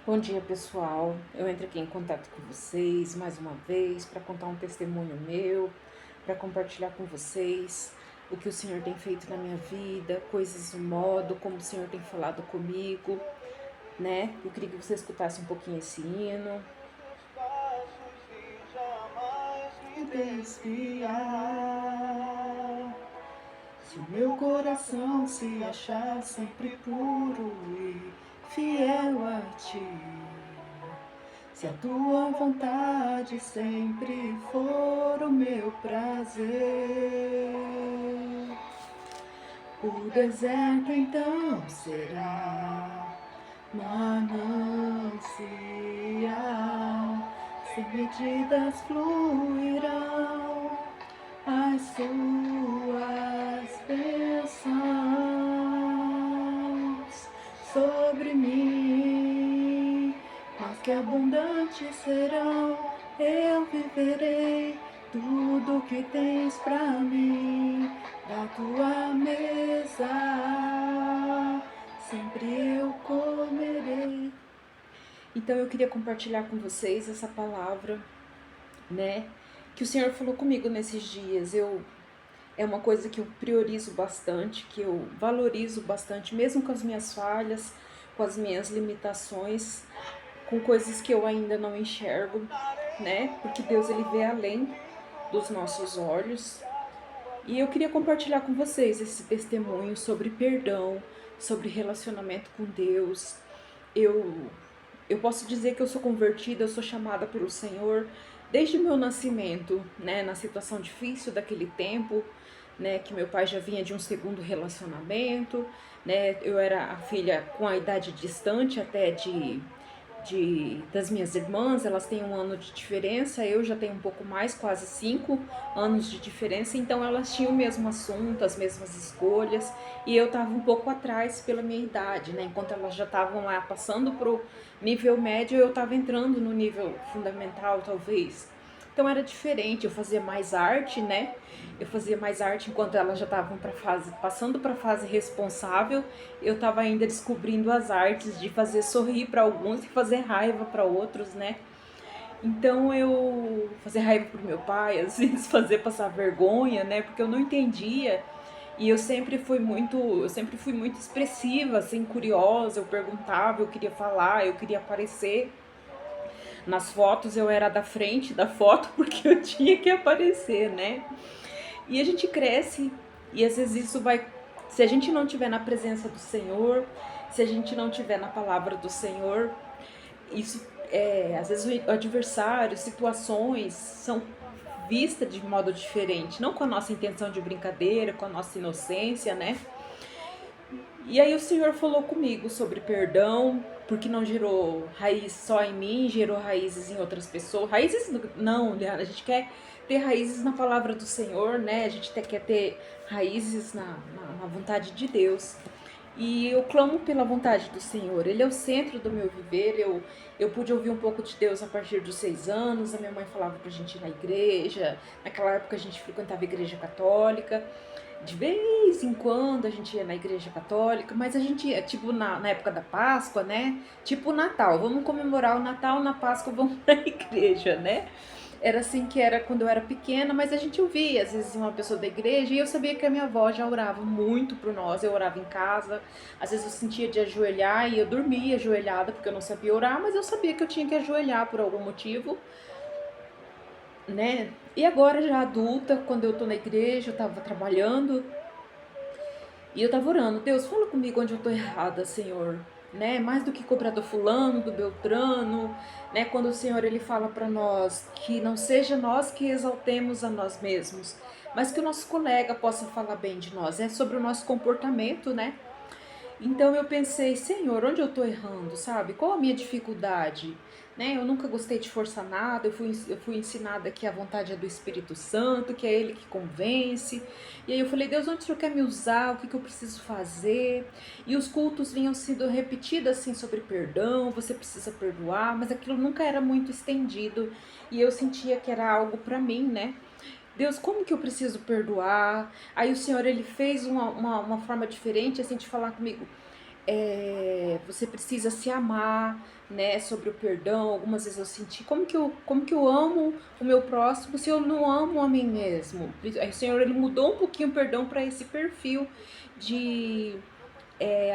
Bom dia, pessoal. Eu entro aqui em contato com vocês mais uma vez para contar um testemunho meu, para compartilhar com vocês o que o Senhor tem feito na minha vida, coisas do modo como o Senhor tem falado comigo, né? Eu queria que você escutasse um pouquinho esse hino. Desviar. Se o meu coração se achar sempre puro e fiel a ti, se a tua vontade sempre for o meu prazer, o deserto então será manancial, sem medidas fluirão as suas bênçãos sobre mim, mas que abundantes serão, eu viverei tudo que tens pra mim, da tua mesa sempre eu comerei. Então eu queria compartilhar com vocês essa palavra, né, que o Senhor falou comigo nesses dias. É uma coisa que eu priorizo bastante, que eu valorizo bastante, mesmo com as minhas falhas, com as minhas limitações, com coisas que eu ainda não enxergo, né? Porque Deus, ele vê além dos nossos olhos. E eu queria compartilhar com vocês esse testemunho sobre perdão, sobre relacionamento com Deus. Eu eu posso dizer que eu sou convertida, eu sou chamada pelo Senhor desde o meu nascimento, né, na situação difícil daquele tempo, né, que meu pai já vinha de um segundo relacionamento, né, eu era a filha com a idade distante até das minhas irmãs, elas têm 1 ano de diferença, eu já tenho um pouco mais, quase 5 anos de diferença, então elas tinham o mesmo assunto, as mesmas escolhas, e eu estava um pouco atrás pela minha idade, né? Enquanto elas já estavam lá passando pro nível médio, eu estava entrando no nível fundamental, talvez. Então era diferente, eu fazia mais arte, né? Eu fazia mais arte enquanto elas já estavam passando para a fase responsável. Eu estava ainda descobrindo as artes de fazer sorrir para alguns e fazer raiva para outros, né? Então eu fazer raiva pro meu pai, às vezes fazer passar vergonha, né? Porque eu não entendia. E eu sempre fui muito expressiva, assim, curiosa, eu perguntava, eu queria falar, eu queria aparecer. Nas fotos eu era da frente da foto porque eu tinha que aparecer, né? E a gente cresce e às vezes isso vai, se a gente não tiver na presença do Senhor, se a gente não tiver na palavra do Senhor, isso às vezes o adversário, situações são vistas de modo diferente, não com a nossa intenção de brincadeira, com a nossa inocência, né? E aí o Senhor falou comigo sobre perdão, porque não gerou raiz só em mim, gerou raízes em outras pessoas. Raízes não, Liana, a gente quer ter raízes na palavra do Senhor, né? A gente quer ter raízes na vontade de Deus. E eu clamo pela vontade do Senhor. Ele é o centro do meu viver. Eu pude ouvir um pouco de Deus a partir dos 6 anos. A minha mãe falava pra gente ir na igreja. Naquela época a gente frequentava a igreja católica. De vez em quando a gente ia na igreja católica, mas a gente ia, tipo, na época da Páscoa, né? Tipo o Natal, vamos comemorar o Natal, na Páscoa vamos pra igreja, né? Era assim que era quando eu era pequena, mas a gente ouvia, às vezes, uma pessoa da igreja, e eu sabia que a minha avó já orava muito por nós, eu orava em casa, às vezes eu sentia de ajoelhar e eu dormia ajoelhada, porque eu não sabia orar, mas eu sabia que eu tinha que ajoelhar por algum motivo, né? E agora, já adulta, quando eu tô na igreja, eu tava trabalhando, e eu tava orando, Deus, fala comigo onde eu tô errada, Senhor, né? Mais do que cobrar do fulano, do Beltrano, né? Quando o Senhor, ele fala para nós que não seja nós que exaltemos a nós mesmos, mas que o nosso colega possa falar bem de nós. É sobre o nosso comportamento, né? Então eu pensei, Senhor, onde eu tô errando, sabe? Qual a minha dificuldade? Né? Eu nunca gostei de forçar nada, eu fui ensinada que a vontade é do Espírito Santo, que é Ele que convence. E aí eu falei, Deus, onde o Senhor quer me usar? O que eu preciso fazer? E os cultos vinham sendo repetidos assim sobre perdão, você precisa perdoar, mas aquilo nunca era muito estendido. E eu sentia que era algo para mim, né? Deus, como que eu preciso perdoar? Aí o Senhor, ele fez uma forma diferente, assim, de falar comigo. você precisa se amar, né? Sobre o perdão. Algumas vezes eu senti, como que eu amo o meu próximo se eu não amo a mim mesmo? Aí o Senhor, ele mudou um pouquinho o perdão para esse perfil de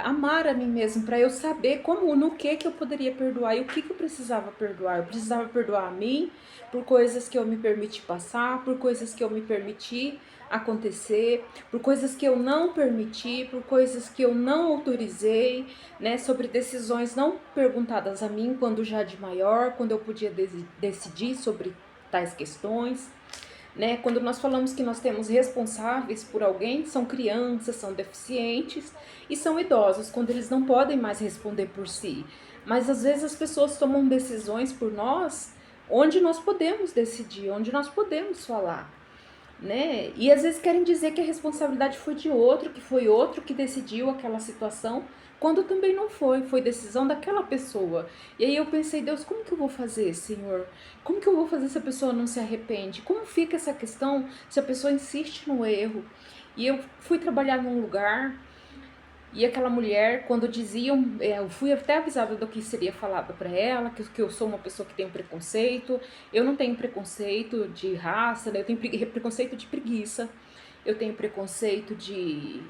amar a mim mesmo, para eu saber como, no que eu poderia perdoar e o que eu precisava perdoar. Eu precisava perdoar a mim por coisas que eu me permiti passar, por coisas que eu me permiti acontecer, por coisas que eu não permiti, por coisas que eu não autorizei, né, sobre decisões não perguntadas a mim quando já de maior, quando eu podia decidir sobre tais questões. Né? Quando nós falamos que nós temos responsáveis por alguém, são crianças, são deficientes e são idosos, quando eles não podem mais responder por si. Mas às vezes as pessoas tomam decisões por nós, onde nós podemos decidir, onde nós podemos falar. Né? E às vezes querem dizer que a responsabilidade foi de outro, que foi outro que decidiu aquela situação, quando também não foi, foi decisão daquela pessoa. E aí eu pensei, Deus, como que eu vou fazer, Senhor? Como que eu vou fazer se a pessoa não se arrepende? Como fica essa questão se a pessoa insiste no erro? E eu fui trabalhar num lugar e aquela mulher, quando diziam, eu fui até avisada do que seria falado para ela, que eu sou uma pessoa que tem um preconceito. Eu não tenho preconceito de raça, né? Eu tenho preconceito de preguiça, eu tenho preconceito de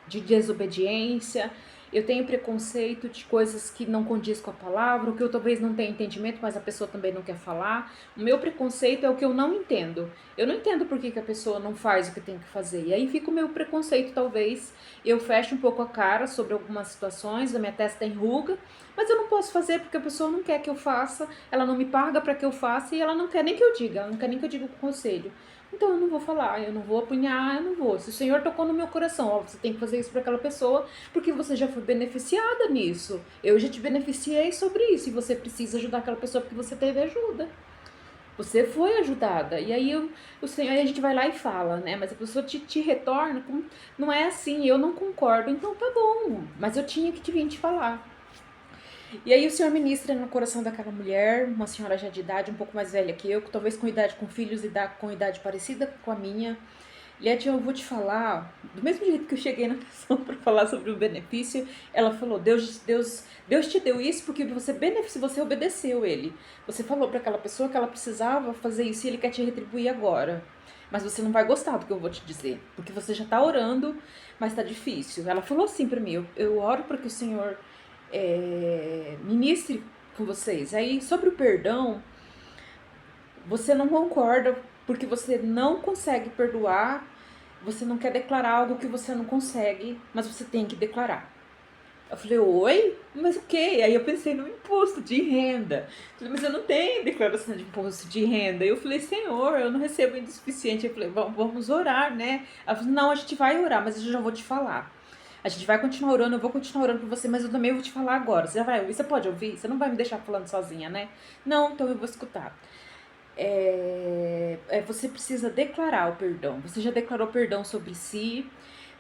desobediência, eu tenho preconceito de coisas que não condiz com a palavra, o que eu talvez não tenha entendimento, mas a pessoa também não quer falar. O meu preconceito é o que eu não entendo. Eu não entendo por que a pessoa não faz o que tem que fazer. E aí fica o meu preconceito, talvez. Eu fecho um pouco a cara sobre algumas situações, a minha testa enruga, mas eu não posso fazer porque a pessoa não quer que eu faça, ela não me paga para que eu faça e ela não quer nem que eu diga, ela não quer nem que eu diga o conselho. Então eu não vou falar, eu não vou apunhar, eu não vou. Se o Senhor tocou no meu coração, ó, você tem que fazer isso para aquela pessoa, porque você já foi beneficiada nisso. Eu já te beneficiei sobre isso e você precisa ajudar aquela pessoa porque você teve ajuda. Você foi ajudada. E aí o Senhor, aí a gente vai lá e fala, né? Mas a pessoa te retorna com, não é assim, eu não concordo, então tá bom. Mas eu tinha que te vir te falar. E aí o Senhor ministra no coração daquela mulher, uma senhora já de idade, um pouco mais velha que eu, talvez com idade com filhos e com idade parecida com a minha. Liette, eu vou te falar, do mesmo jeito que eu cheguei na pessoa para falar sobre o benefício, ela falou, Deus te deu isso porque você obedeceu ele. Você falou para aquela pessoa que ela precisava fazer isso e ele quer te retribuir agora. Mas você não vai gostar do que eu vou te dizer, porque você já tá orando, mas tá difícil. Ela falou assim para mim, eu oro para que o Senhor ministre com vocês. Aí, sobre o perdão, você não concorda porque você não consegue perdoar, você não quer declarar algo que você não consegue, mas você tem que declarar. Eu falei, oi? Mas o quê? Aí eu pensei no imposto de renda. Eu falei, mas eu não tenho declaração de imposto de renda. Eu falei, Senhor, eu não recebo ainda o suficiente. Eu falei, vamos orar, né? Ela falou, não, a gente vai orar, mas eu já vou te falar. A gente vai continuar orando, eu vou continuar orando por você, mas eu também vou te falar agora. Você já vai ouvir? Você pode ouvir? Você não vai me deixar falando sozinha, né? Não, então eu vou escutar. Você precisa declarar o perdão. Você já declarou perdão sobre si.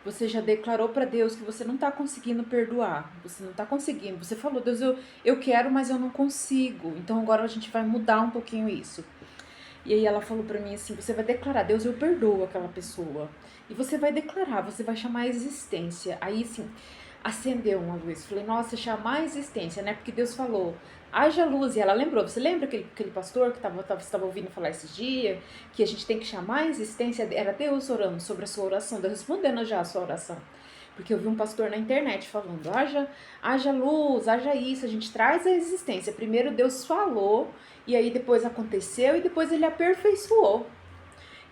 Você já declarou para Deus que você não está conseguindo perdoar. Você não está conseguindo. Você falou, Deus, eu quero, mas eu não consigo. Então agora a gente vai mudar um pouquinho isso. E aí ela falou para mim assim, você vai declarar, Deus, eu perdoo aquela pessoa. E você vai declarar, você vai chamar a existência. Aí sim, acendeu uma luz. Falei, nossa, chamar a existência, né? Porque Deus falou, haja luz. E ela lembrou, você lembra aquele pastor que você estava ouvindo falar esses dias? Que a gente tem que chamar a existência? Era Deus orando sobre a sua oração, Deus respondendo já a sua oração. Porque eu vi um pastor na internet falando, haja luz, haja isso, a gente traz a existência. Primeiro Deus falou, e aí depois aconteceu, e depois ele aperfeiçoou.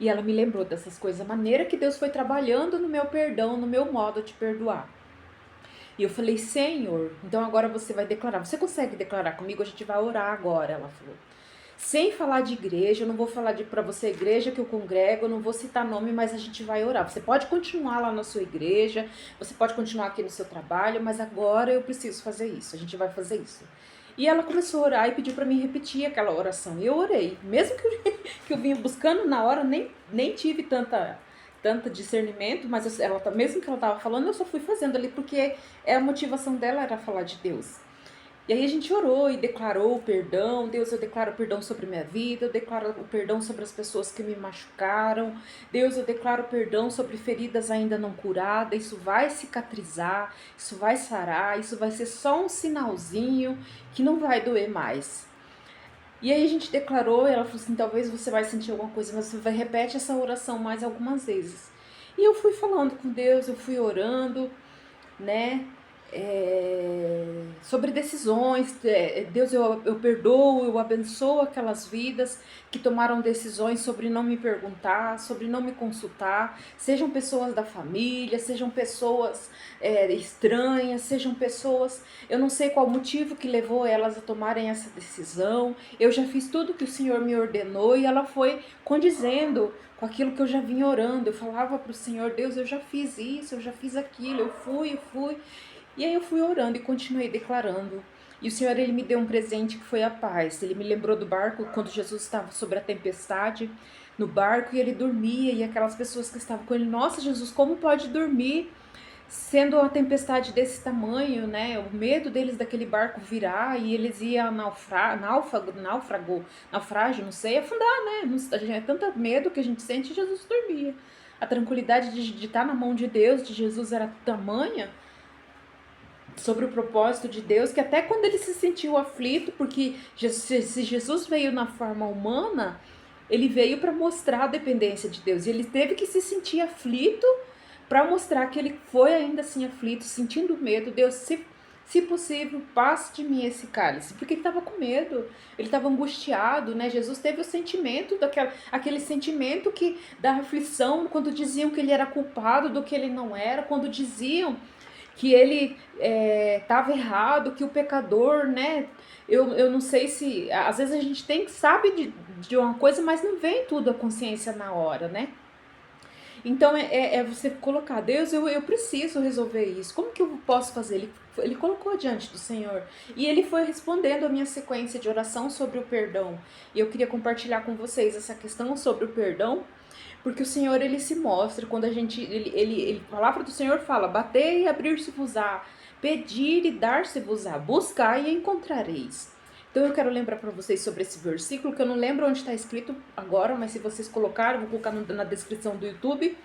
E ela me lembrou dessas coisas, a maneira que Deus foi trabalhando no meu perdão, no meu modo de perdoar. E eu falei, Senhor, então agora você vai declarar. Você consegue declarar comigo? A gente vai orar agora, ela falou. Sem falar de igreja, eu não vou falar para você igreja que eu congrego, eu não vou citar nome, mas a gente vai orar. Você pode continuar lá na sua igreja, você pode continuar aqui no seu trabalho, mas agora eu preciso fazer isso, a gente vai fazer isso. E ela começou a orar e pediu para mim repetir aquela oração. E eu orei, mesmo que eu vinha buscando na hora, nem tive tanto discernimento, mas mesmo que ela estava falando, eu só fui fazendo ali, porque a motivação dela era falar de Deus. E aí a gente orou e declarou o perdão. Deus, eu declaro perdão sobre minha vida, eu declaro o perdão sobre as pessoas que me machucaram. Deus, eu declaro perdão sobre feridas ainda não curadas. Isso vai cicatrizar, isso vai sarar, isso vai ser só um sinalzinho que não vai doer mais. E aí a gente declarou, e ela falou assim, talvez você vai sentir alguma coisa, mas você vai repete essa oração mais algumas vezes. E eu fui falando com Deus, eu fui orando, né? Sobre decisões. Deus, eu perdoo, eu abençoo aquelas vidas que tomaram decisões sobre não me perguntar, sobre não me consultar, sejam pessoas da família, sejam pessoas estranhas, sejam pessoas, eu não sei qual motivo que levou elas a tomarem essa decisão. Eu já fiz tudo que o Senhor me ordenou e ela foi condizendo com aquilo que eu já vinha orando. Eu falava para o Senhor, Deus, eu já fiz isso, eu já fiz aquilo, eu fui. E aí eu fui orando e continuei declarando. E o Senhor, ele me deu um presente que foi a paz. Ele me lembrou do barco quando Jesus estava sobre a tempestade no barco e ele dormia. E aquelas pessoas que estavam com ele, nossa, Jesus, como pode dormir sendo uma tempestade desse tamanho, né? O medo deles daquele barco virar e eles iam naufrágio, não sei, afundar, né? A gente é tanto medo que a gente sente, Jesus dormia. A tranquilidade de estar na mão de Deus, de Jesus, era tamanha sobre o propósito de Deus, que até quando ele se sentiu aflito, porque se Jesus veio na forma humana, ele veio para mostrar a dependência de Deus, e ele teve que se sentir aflito para mostrar que ele foi ainda assim aflito, sentindo medo. Deus, se possível, passe de mim esse cálice, porque ele estava com medo, ele estava angustiado, né? Jesus teve o sentimento aquele sentimento que da aflição, quando diziam que ele era culpado do que ele não era, quando diziam que ele estava errado, que o pecador, né? Eu não sei se... Às vezes a gente sabe de uma coisa, mas não vem tudo a consciência na hora, né? Então é você colocar, Deus, eu preciso resolver isso. Como que eu posso fazer? Ele colocou diante do Senhor. E ele foi respondendo a minha sequência de oração sobre o perdão. E eu queria compartilhar com vocês essa questão sobre o perdão, porque o Senhor, ele se mostra quando a gente... A palavra do Senhor fala, bater e abrir-se-vos-á, pedir e dar-se-vos-á, buscar e encontrareis. Então eu quero lembrar para vocês sobre esse versículo, que eu não lembro onde está escrito agora, mas se vocês colocarem, eu vou colocar na descrição do YouTube,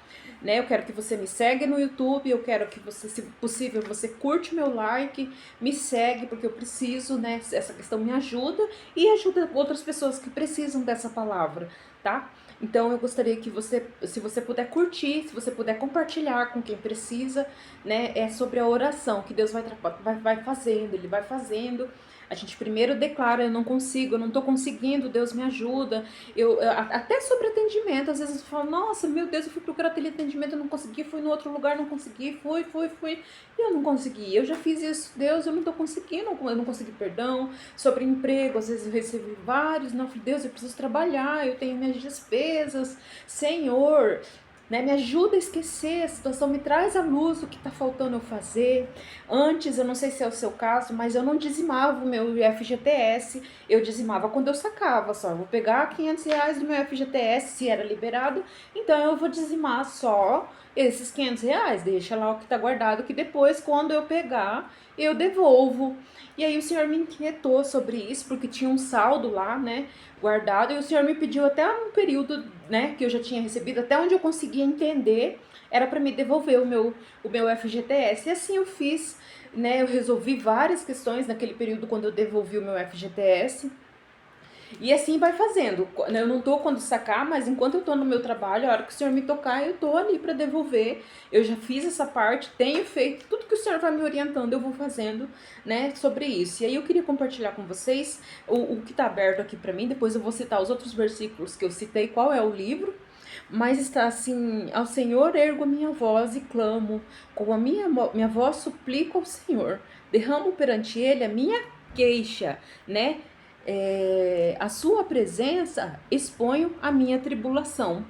né? Eu quero que você me segue no YouTube, eu quero que você, se possível, você curte meu like, me segue, porque eu preciso, né? Essa questão me ajuda e ajuda outras pessoas que precisam dessa palavra, tá? Então eu gostaria que você, se você puder curtir, se você puder compartilhar com quem precisa, né? É sobre a oração que Deus vai fazendo, Ele vai fazendo. A gente primeiro declara, eu não consigo, eu não tô conseguindo, Deus me ajuda. Até sobre atendimento, às vezes eu falo, nossa, meu Deus, eu fui procurar teleatendimento, eu não consegui, fui no outro lugar, não consegui, fui, e eu não consegui. Eu já fiz isso, Deus, eu não tô conseguindo, eu não consegui perdão. Sobre emprego, às vezes eu recebi vários, não, falei, Deus, eu preciso trabalhar, eu tenho minhas despesas, Senhor, né, me ajuda a esquecer a situação, me traz à luz o que está faltando eu fazer. Antes, eu não sei se é o seu caso, mas eu não dizimava o meu FGTS, eu dizimava quando eu sacava só. Eu vou pegar R$ 500 do meu FGTS, se era liberado, então eu vou dizimar só esses R$ 500, deixa lá o que está guardado, que depois, quando eu pegar, eu devolvo. E aí o Senhor me inquietou sobre isso, porque tinha um saldo lá, né, guardado, e o Senhor me pediu até um período, né, que eu já tinha recebido, até onde eu conseguia entender, era para me devolver o meu FGTS. E assim eu fiz, né, eu resolvi várias questões naquele período quando eu devolvi o meu FGTS. E assim vai fazendo. Eu não tô quando sacar, mas enquanto eu tô no meu trabalho, a hora que o Senhor me tocar, eu tô ali para devolver. Eu já fiz essa parte, tenho feito, tudo que o Senhor vai me orientando, eu vou fazendo, né, sobre isso. E aí eu queria compartilhar com vocês o que tá aberto aqui para mim, depois eu vou citar os outros versículos que eu citei, qual é o livro. Mas está assim, ao Senhor ergo a minha voz e clamo, com a minha voz suplico ao Senhor, derramo perante Ele a minha queixa, né? A sua presença exponho a minha tribulação.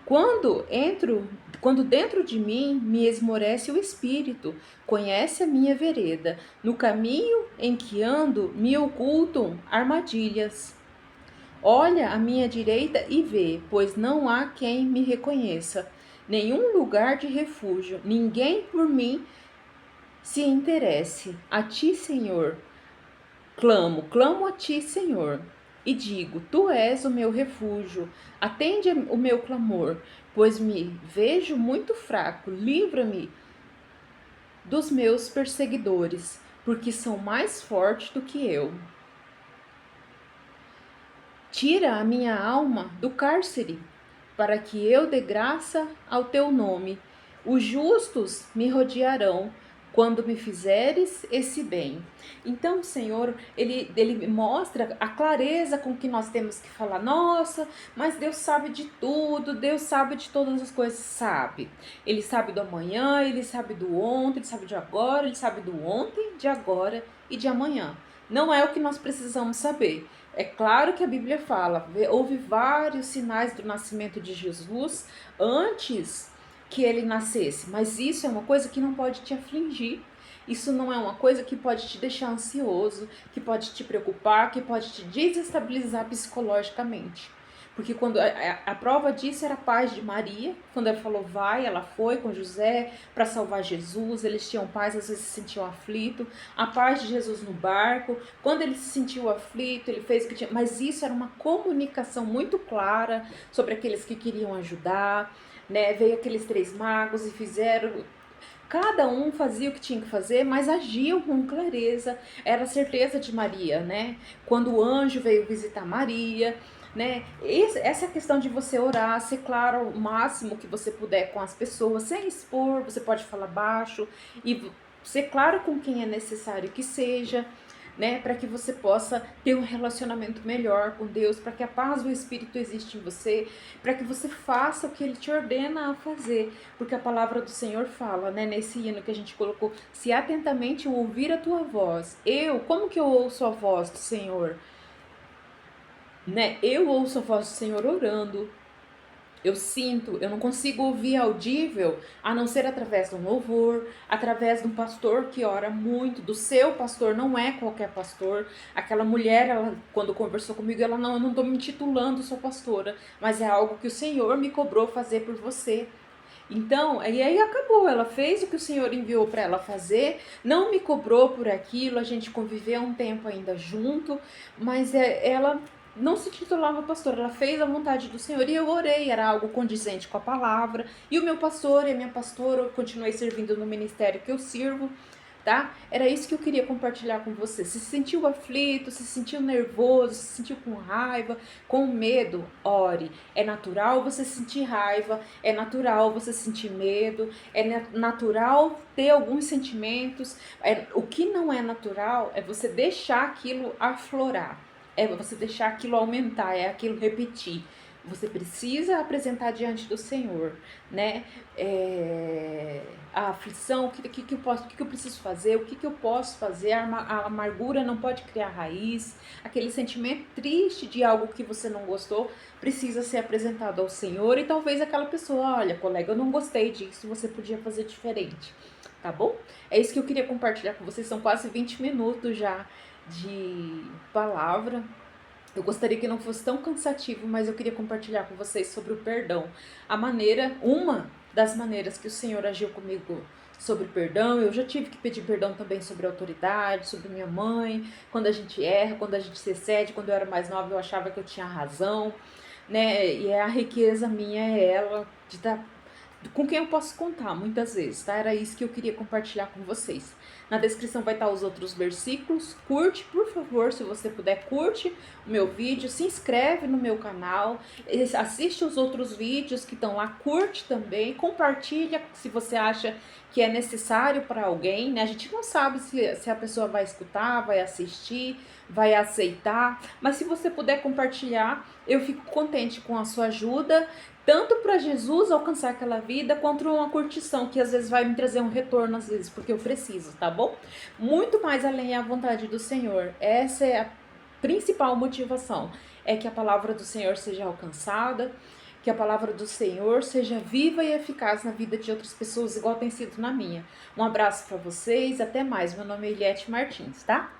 Quando dentro de mim me esmorece o espírito, conhece a minha vereda, no caminho em que ando me ocultam armadilhas. Olha à minha direita e vê, pois não há quem me reconheça, nenhum lugar de refúgio, ninguém por mim se interesse. A ti, Senhor, Clamo a ti, Senhor, e digo: tu és o meu refúgio. Atende o meu clamor, pois me vejo muito fraco. Livra-me dos meus perseguidores, porque são mais fortes do que eu. Tira a minha alma do cárcere, para que eu dê graça ao teu nome. Os justos me rodearão quando me fizeres esse bem. Então, o Senhor, ele mostra a clareza com que nós temos que falar. Nossa, mas Deus sabe de tudo, Deus sabe de todas as coisas, sabe. Ele sabe do amanhã, ele sabe do ontem, ele sabe de agora, ele sabe do ontem, de agora e de amanhã. Não é o que nós precisamos saber. É claro que a Bíblia fala, houve vários sinais do nascimento de Jesus antes que ele nascesse, mas isso é uma coisa que não pode te afligir. Isso não é uma coisa que pode te deixar ansioso, que pode te preocupar, que pode te desestabilizar psicologicamente. Porque quando a prova disso era a paz de Maria, quando ela falou vai, ela foi com José para salvar Jesus, eles tinham paz, às vezes se sentiam aflitos, a paz de Jesus no barco, quando ele se sentiu aflito, ele fez o que tinha, mas isso era uma comunicação muito clara sobre aqueles que queriam ajudar, né? Veio aqueles 3 magos e fizeram, cada um fazia o que tinha que fazer, mas agiam com clareza, era a certeza de Maria, né? Quando o anjo veio visitar Maria, né? Essa questão de você orar, ser claro o máximo que você puder com as pessoas, sem expor, você pode falar baixo e ser claro com quem é necessário que seja, né, para que você possa ter um relacionamento melhor com Deus, para que a paz do Espírito exista em você, para que você faça o que Ele te ordena a fazer, porque a palavra do Senhor fala, né, nesse hino que a gente colocou, se atentamente eu ouvir a tua voz, como que eu ouço a voz do Senhor? Né? Eu ouço a voz do Senhor orando, eu sinto, eu não consigo ouvir audível a não ser através do louvor, através de um pastor que ora muito, do seu pastor, não é qualquer pastor. Aquela mulher, ela, quando conversou comigo, ela não, eu não estou me titulando sua pastora, mas é algo que o Senhor me cobrou fazer por você. Então, e aí acabou, ela fez o que o Senhor enviou para ela fazer, não me cobrou por aquilo, a gente conviveu um tempo ainda junto, mas ela não se titulava pastora, ela fez a vontade do Senhor e eu orei, era algo condizente com a palavra, e o meu pastor e a minha pastora, eu continuei servindo no ministério que eu sirvo, tá? Era isso que eu queria compartilhar com você. Se sentiu aflito, se sentiu nervoso, se sentiu com raiva, com medo, ore. É natural você sentir raiva, é natural você sentir medo, é natural ter alguns sentimentos. O que não é natural é você deixar aquilo aflorar, é você deixar aquilo aumentar, é aquilo repetir. Você precisa apresentar diante do Senhor, né? A aflição, o que eu preciso fazer, o que eu posso fazer, a amargura não pode criar raiz, aquele sentimento triste de algo que você não gostou, precisa ser apresentado ao Senhor e talvez aquela pessoa, olha, colega, eu não gostei disso, você podia fazer diferente, tá bom? É isso que eu queria compartilhar com vocês, são quase 20 minutos já de palavra. Eu gostaria que não fosse tão cansativo, mas eu queria compartilhar com vocês sobre o perdão. Uma das maneiras que o Senhor agiu comigo sobre perdão, eu já tive que pedir perdão também sobre a autoridade, sobre minha mãe, quando a gente erra, quando a gente se excede. Quando eu era mais nova eu achava que eu tinha razão, né? E a riqueza minha é ela, de estar com quem eu posso contar muitas vezes, tá? Era isso que eu queria compartilhar com vocês. Na descrição vai estar os outros versículos. Curte, por favor, se você puder, curte o meu vídeo, se inscreve no meu canal, assiste os outros vídeos que estão lá, curte também, compartilha se você acha que é necessário para alguém, né? A gente não sabe se a pessoa vai escutar, vai assistir, vai aceitar, mas se você puder compartilhar, eu fico contente com a sua ajuda, tanto para Jesus alcançar aquela vida, quanto uma curtição, que às vezes vai me trazer um retorno, às vezes, porque eu preciso, tá bom? Muito mais além da vontade do Senhor. Essa é a principal motivação, é que a palavra do Senhor seja alcançada, que a palavra do Senhor seja viva e eficaz na vida de outras pessoas, igual tem sido na minha. Um abraço para vocês, até mais. Meu nome é Eliette Martins, tá?